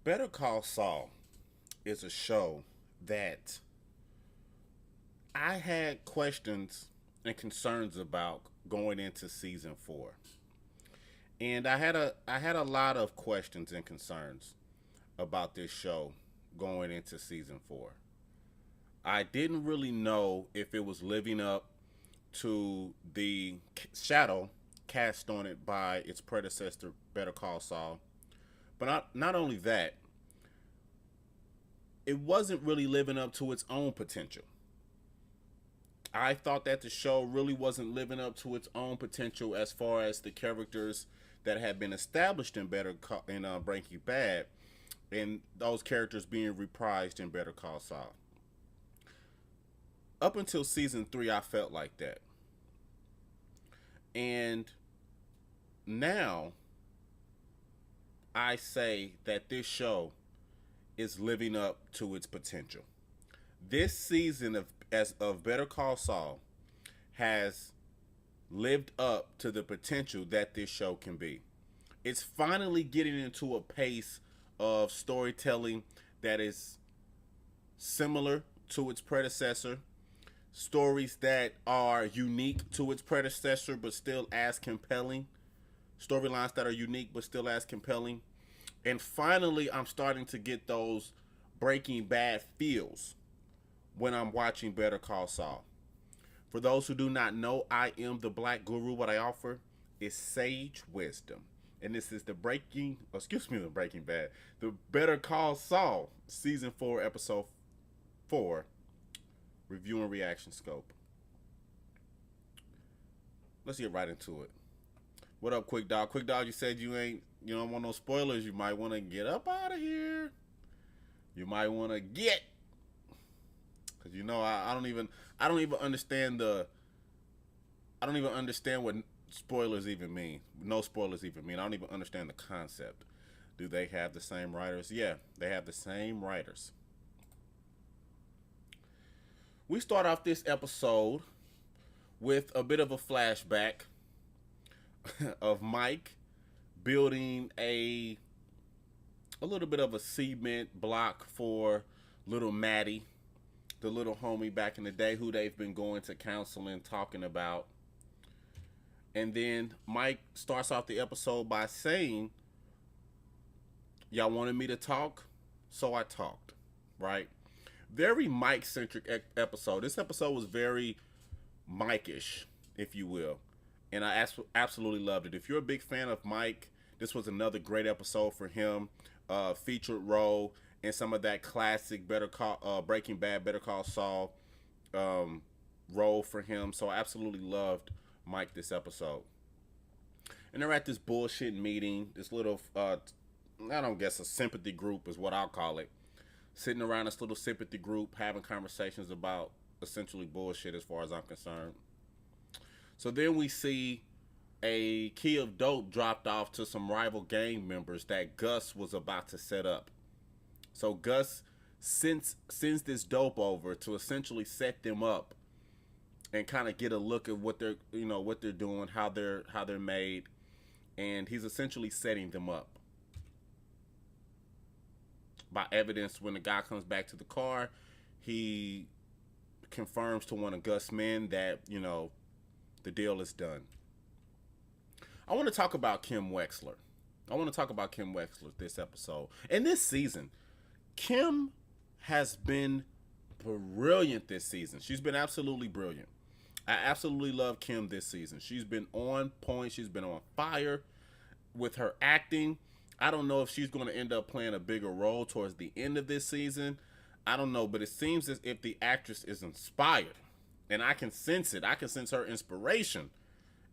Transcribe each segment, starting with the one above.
Better Call Saul is a show that I had questions and concerns about going into season 4. And I had a lot of questions and concerns about this show going into season 4. I didn't really know if it was living up to the shadow cast on it by its predecessor, Better Call Saul. But not only that, it wasn't really living up to its own potential. I thought that the show really wasn't living up to its own potential as far as the characters that had been established in Breaking Bad, and those characters being reprised in Better Call Saul. Up until season 3, I felt like that, and now I say that this show is living up to its potential. This season of Better Call Saul has lived up to the potential that this show can be. It's finally getting into a pace of storytelling that is similar to its predecessor. Stories that are unique to its predecessor but still as compelling. Storylines that are unique but still as compelling. And finally, I'm starting to get those Breaking Bad feels when I'm watching Better Call Saul. For those who do not know, I am the Black Guru. What I offer is sage wisdom. And this is the Breaking Bad, the Better Call Saul, Season 4, Episode 4, Review and Reaction Scope. Let's get right into it. What up, Quick Dog? Quick Dog, you said you don't want no spoilers. You might want to get up out of here. You might want to get, because I don't even understand what spoilers even mean. No spoilers even mean. I don't even understand the concept. Do they have the same writers? Yeah, they have the same writers. We start off this episode with a bit of a flashback of Mike building a little bit of a cement block for little Maddie, the little homie back in the day who they've been going to counseling, talking about. And then Mike starts off the episode by saying, y'all wanted me to talk, so I talked, right? Very Mike-centric episode. This episode was very Mike-ish, if you will. And I absolutely loved it. If you're a big fan of Mike, this was another great episode for him. Featured role in some of that classic Breaking Bad, Better Call Saul role for him. So I absolutely loved Mike this episode. And they're at this bullshit meeting. This little, I don't guess a sympathy group is what I'll call it. Sitting around this little sympathy group, having conversations about essentially bullshit as far as I'm concerned. So then we see a key of dope dropped off to some rival gang members that Gus was about to set up. So Gus sends this dope over to essentially set them up and kind of get a look at what they're doing, how they're made, and he's essentially setting them up. By evidence, when the guy comes back to the car, he confirms to one of Gus' men that, the deal is done. I want to talk about Kim Wexler. This episode. And this season, Kim has been brilliant this season. She's been absolutely brilliant. I absolutely love Kim this season. She's been on point. She's been on fire with her acting. I don't know if she's going to end up playing a bigger role towards the end of this season. I don't know, but it seems as if the actress is inspired. And I can sense it. I can sense her inspiration.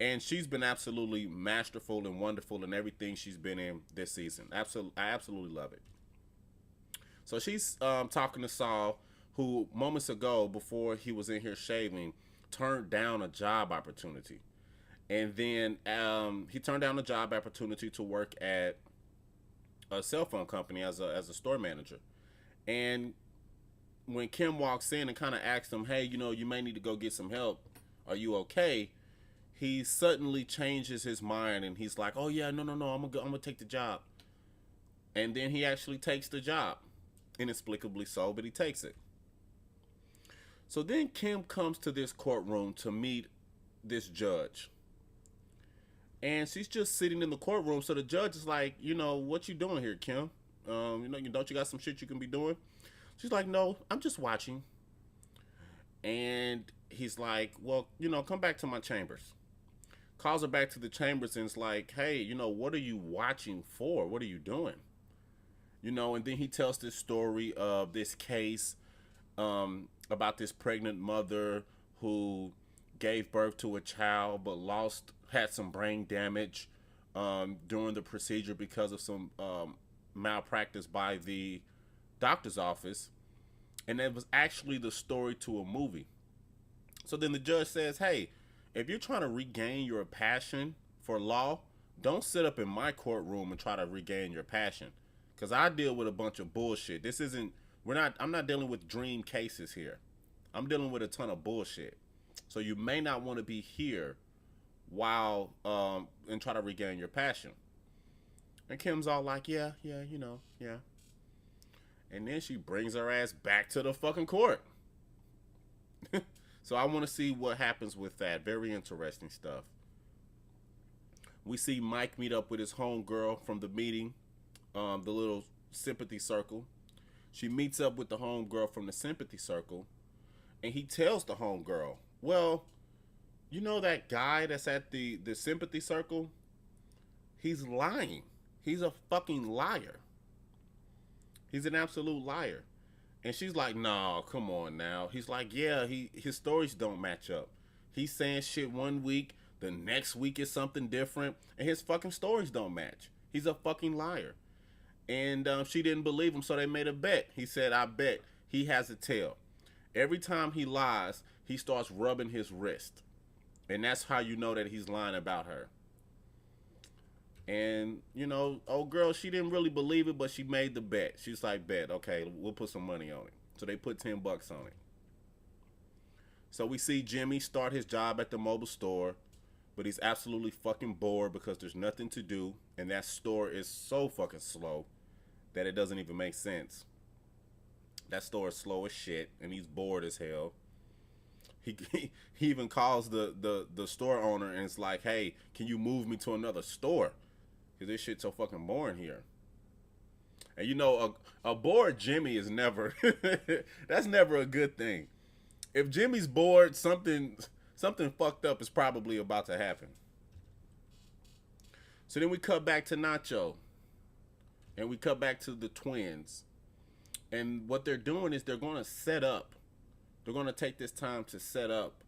And she's been absolutely masterful and wonderful in everything she's been in this season. I absolutely love it. So she's talking to Saul, who moments ago, before he was in here shaving, turned down a job opportunity. And then he turned down a job opportunity to work at a cell phone company as a store manager. And when Kim walks in and kind of asks him, hey, you may need to go get some help. Are you okay? He suddenly changes his mind and he's like, oh yeah, no, I'm gonna take the job. And then he actually takes the job. Inexplicably so, but he takes it. So then Kim comes to this courtroom to meet this judge. And she's just sitting in the courtroom. So the judge is like, what you doing here, Kim? Don't you got some shit you can be doing? She's like, no, I'm just watching. And he's like, well, come back to my chambers. Calls her back to the chambers and is like, hey, what are you watching for? What are you doing? And then he tells this story of this case about this pregnant mother who gave birth to a child but had some brain damage during the procedure because of some malpractice by the doctor's office. And it was actually the story to a movie. So then the judge says, hey, if you're trying to regain your passion for law, don't sit up in my courtroom and try to regain your passion. Because I deal with a bunch of bullshit. I'm not dealing with dream cases here. I'm dealing with a ton of bullshit. So you may not want to be here while and try to regain your passion. And Kim's all like, yeah. And then she brings her ass back to the fucking court. So I want to see what happens with that. Very interesting stuff. We see Mike meet up with his homegirl from the meeting, the little sympathy circle. She meets up with the homegirl from the sympathy circle, and he tells the homegirl, well, that guy that's at the sympathy circle? He's lying. He's a fucking liar. He's an absolute liar. And she's like, no, come on now. He's like, yeah, his stories don't match up. He's saying shit one week, the next week is something different, and his fucking stories don't match. He's a fucking liar. And she didn't believe him, so they made a bet. He said, I bet he has a tail. Every time he lies, he starts rubbing his wrist. And that's how you know that he's lying about her. And, old girl, she didn't really believe it, but she made the bet. She's like, bet, okay, we'll put some money on it. So they put $10 on it. So we see Jimmy start his job at the mobile store, but he's absolutely fucking bored because there's nothing to do. And that store is so fucking slow that it doesn't even make sense. That store is slow as shit, and he's bored as hell. He even calls the store owner and it's like, hey, can you move me to another store? Because this shit's so fucking boring here. And a bored Jimmy is never, that's never a good thing. If Jimmy's bored, something fucked up is probably about to happen. So then we cut back to Nacho. And we cut back to the twins. And what they're doing is they're going to set up. They're going to take this time to set up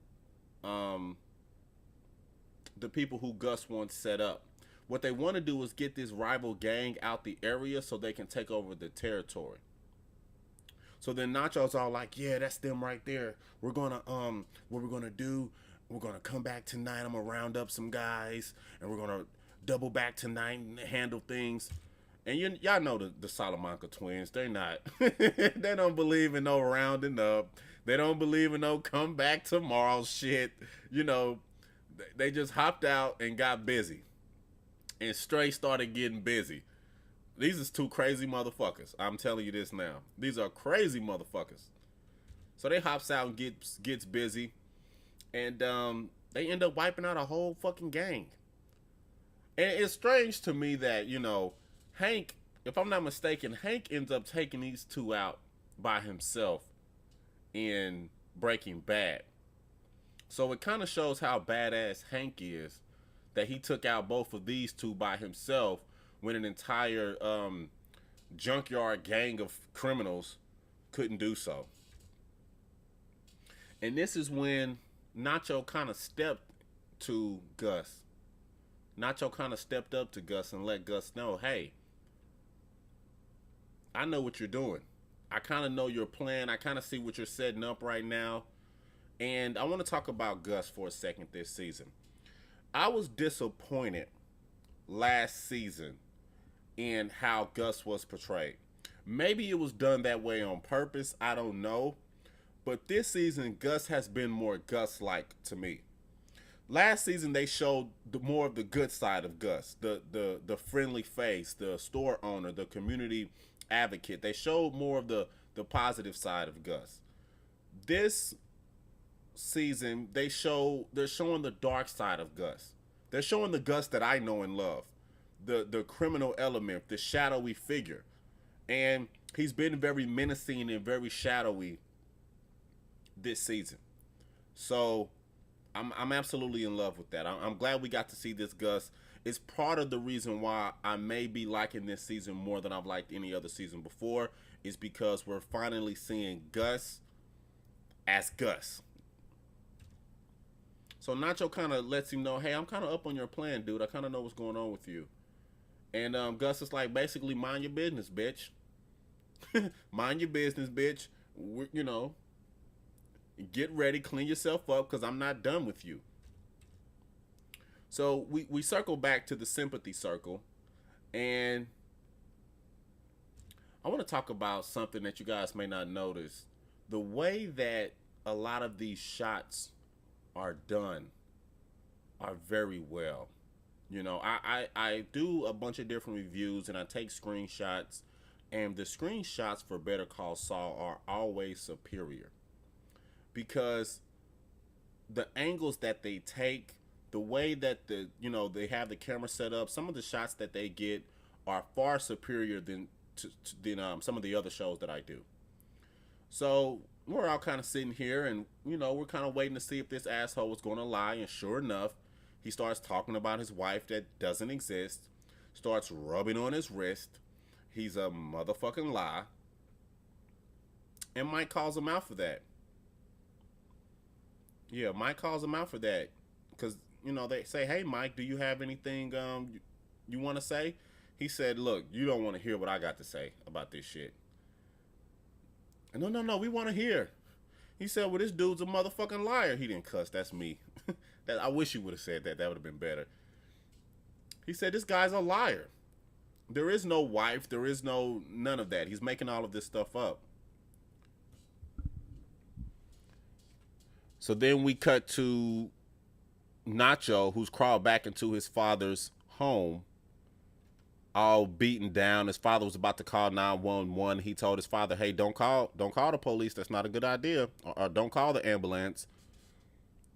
the people who Gus wants set up. What they want to do is get this rival gang out the area so they can take over the territory. So then Nacho's all like, yeah, that's them right there. We're going to, what we're going to do, we're going to come back tonight. I'm going to round up some guys and we're going to double back tonight and handle things. And y'all know the Salamanca twins. They're not, they don't believe in no rounding up. They don't believe in no come back tomorrow shit. They just hopped out and got busy. And straight started getting busy. These is two crazy motherfuckers. I'm telling you this now. These are crazy motherfuckers. So they hops out and gets busy. And they end up wiping out a whole fucking gang. And it's strange to me that, Hank, if I'm not mistaken, Hank ends up taking these two out by himself in Breaking Bad. So it kind of shows how badass Hank is that he took out both of these two by himself when an entire junkyard gang of criminals couldn't do so. And this is when Nacho kind of stepped to Gus. Nacho kind of stepped up to Gus and let Gus know, hey, I know what you're doing. I kind of know your plan. I kind of see what you're setting up right now. And I want to talk about Gus for a second this season. I was disappointed last season in how Gus was portrayed. Maybe it was done that way on purpose. I don't know. But this season, Gus has been more Gus-like to me. last season they showed more of the good side of Gus, the friendly face, the store owner, the community advocate. They showed more of the positive side of Gus. This season they're showing the dark side of Gus. They're showing the Gus that I know and love, the criminal element, the shadowy figure, and he's been very menacing and very shadowy this season. So I'm absolutely in love with that. I'm glad we got to see this Gus. It's part of the reason why I may be liking this season more than I've liked any other season before, is because we're finally seeing Gus as Gus. So Nacho kind of lets him know, hey, I'm kind of up on your plan, dude. I kind of know what's going on with you. And Gus is like, basically, mind your business, bitch. Mind your business, bitch. You know, get ready, clean yourself up, because I'm not done with you. So we circle back to the sympathy circle, and I want to talk about something that you guys may not notice. The way that a lot of these shots are done are very well. You know, I do a bunch of different reviews and I take screenshots, and the screenshots for Better Call Saul are always superior because the angles that they take, the way that they have the camera set up, some of the shots that they get are far superior than some of the other shows that I do. So we're all kind of sitting here, and we're kind of waiting to see if this asshole was going to lie. And sure enough, he starts talking about his wife that doesn't exist, starts rubbing on his wrist. He's a motherfucking lie. And Mike calls him out for that. Yeah, Mike calls him out for that. Because, they say, hey, Mike, do you have anything you want to say? He said, look, you don't want to hear what I got to say about this shit. No, we want to hear. He said, well, this dude's a motherfucking liar. He didn't cuss. That's me. I wish you would have said that. That would have been better. He said, this guy's a liar. There is no wife. There is none of that. He's making all of this stuff up. So then we cut to Nacho, who's crawled back into his father's home, all beaten down. His father was about to call 911. He told his father, hey, don't call the police. That's not a good idea. Or don't call the ambulance.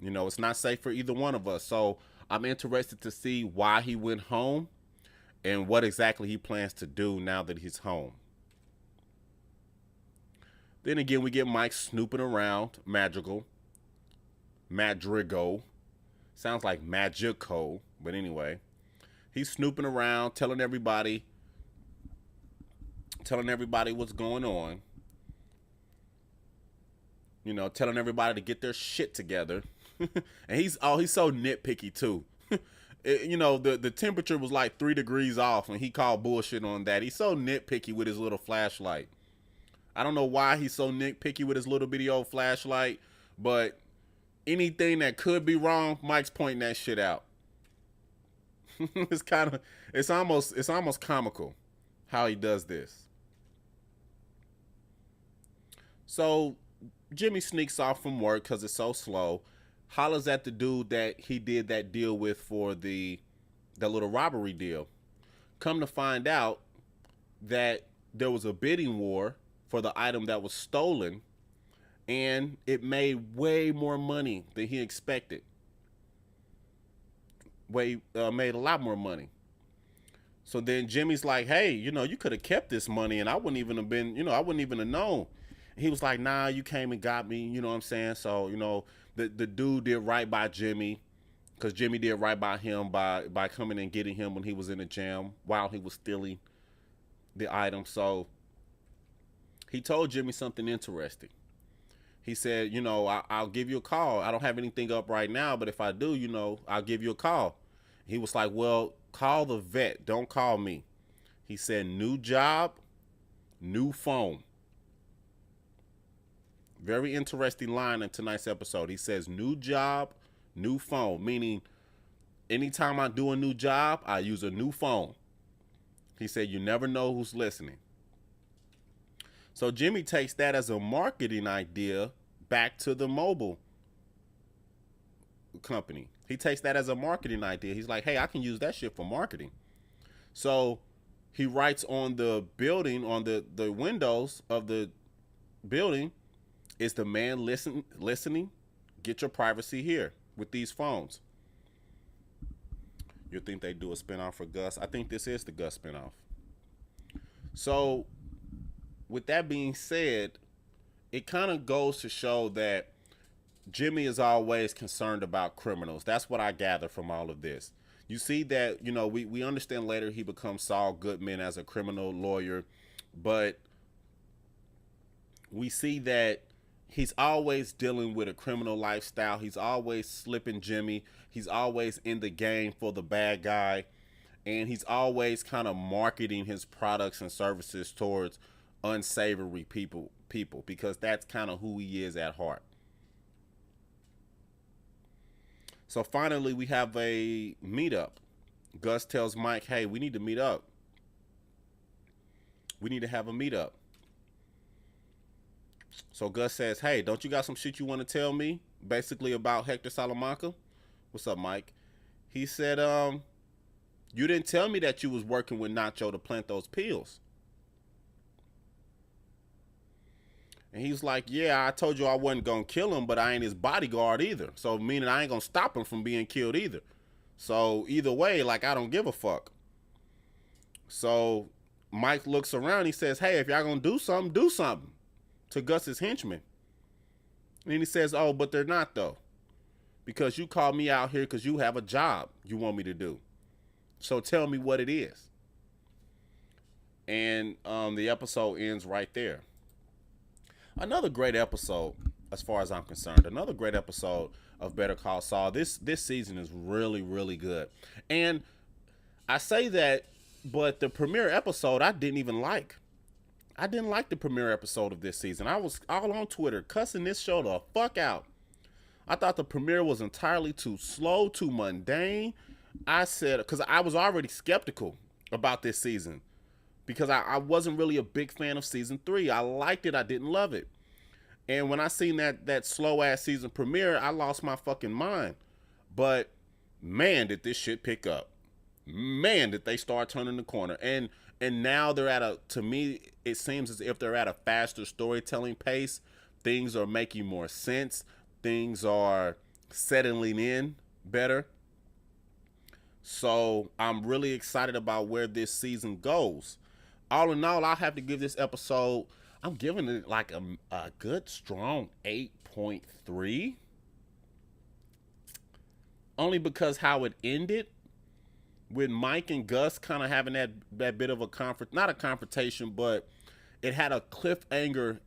It's not safe for either one of us. So I'm interested to see why he went home and what exactly he plans to do now that he's home. Then again, we get Mike snooping around Madrigal. Sounds like Magico, but anyway. He's snooping around, telling everybody what's going on. Telling everybody to get their shit together. And he's so nitpicky too. The temperature was like 3 degrees off and he called bullshit on that. He's so nitpicky with his little flashlight. I don't know why he's so nitpicky with his little bitty old flashlight, but anything that could be wrong, Mike's pointing that shit out. It's almost comical how he does this. So Jimmy sneaks off from work because it's so slow, hollers at the dude that he did that deal with for the little robbery deal. Come to find out that there was a bidding war for the item that was stolen, and it made way more money than he expected. Made a lot more money. So then Jimmy's like, hey, you could have kept this money and I wouldn't even have been, I wouldn't even have known. And he was like, nah, you came and got me, you know what I'm saying? So, the dude did right by Jimmy, because Jimmy did right by him by coming and getting him when he was in the jam while he was stealing the item. So he told Jimmy something interesting. He said, I'll give you a call. I don't have anything up right now, but if I do, I'll give you a call. He was like, well, call the vet. Don't call me. He said, new job, new phone. Very interesting line in tonight's episode. He says, new job, new phone, meaning anytime I do a new job, I use a new phone. He said, you never know who's listening. So Jimmy takes that as a marketing idea back to the mobile company. He takes that as a marketing idea. He's like, hey, I can use that shit for marketing. So he writes on the building, on the windows of the building, is the man listening? Get your privacy here with these phones. You think they do a spinoff for Gus? I think this is the Gus spinoff. So with that being said, it kind of goes to show that Jimmy is always concerned about criminals. That's what I gather from all of this. You see that, we understand later he becomes Saul Goodman as a criminal lawyer, but we see that he's always dealing with a criminal lifestyle. He's always slipping Jimmy. He's always in the game for the bad guy. And he's always kind of marketing his products and services towards unsavory people because that's kind of who he is at heart. So finally, we have a meetup. Gus tells Mike, hey, we need to meet up. We need to have a meetup. So Gus says, hey, don't you got some shit you want to tell me? Basically about Hector Salamanca. What's up, Mike? He said, you didn't tell me that you was working with Nacho to plant those pills. And he's like, yeah, I told you I wasn't going to kill him, but I ain't his bodyguard either. So meaning I ain't going to stop him from being killed either. So either way, like, I don't give a fuck. So Mike looks around. He says, hey, if y'all going to do something to Gus's henchmen. And then he says, oh, but they're not, though. Because you called me out here because you have a job you want me to do. So tell me what it is. And the episode ends right there. Another great episode, as far as I'm concerned. Another great episode of Better Call Saul. This season is really, really good. And I say that, but the premiere episode I didn't even like. I didn't like the premiere episode of this season. I was all on Twitter cussing this show the fuck out. I thought the premiere was entirely too slow, too mundane. I said, because I was already skeptical about this season. Because I wasn't really a big fan of season 3. I liked it. I didn't love it. And when I seen that slow-ass season premiere, I lost my fucking mind. But, man, did this shit pick up. Man, did they start turning the corner. And now they're to me, it seems as if they're at a faster storytelling pace. Things are making more sense. Things are settling in better. So, I'm really excited about where this season goes. All in all, I'll have to give this episode, I'm giving it like a good, strong 8.3. Only because how it ended, with Mike and Gus kind of having that bit of a not a confrontation, but it had a cliffhanger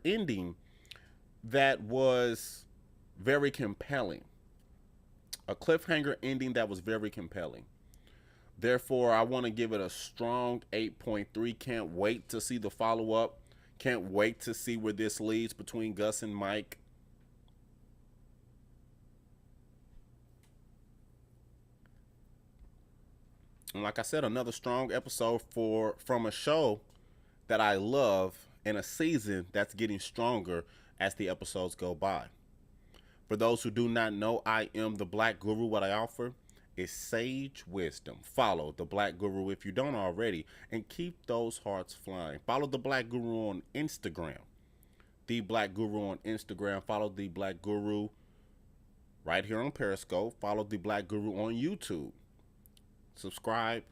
ending that was very compelling. A cliffhanger ending that was very compelling. Therefore, I want to give it a strong 8.3. Can't wait to see the follow-up. Can't wait to see where this leads between Gus and Mike. And like I said, another strong episode from a show that I love and a season that's getting stronger as the episodes go by. For those who do not know, I am the Black Guru. What I offer is sage wisdom. Follow the Black Guru if you don't already, and keep those hearts flying. Follow the Black Guru on Instagram. The Black Guru on Instagram. Follow the Black Guru right here on Periscope. Follow the Black Guru on YouTube. Subscribe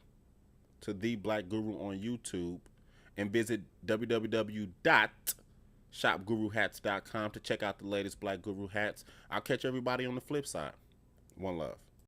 to the Black Guru on YouTube and visit www.shopguruhats.com to check out the latest Black Guru hats. I'll catch everybody on the flip side. One love.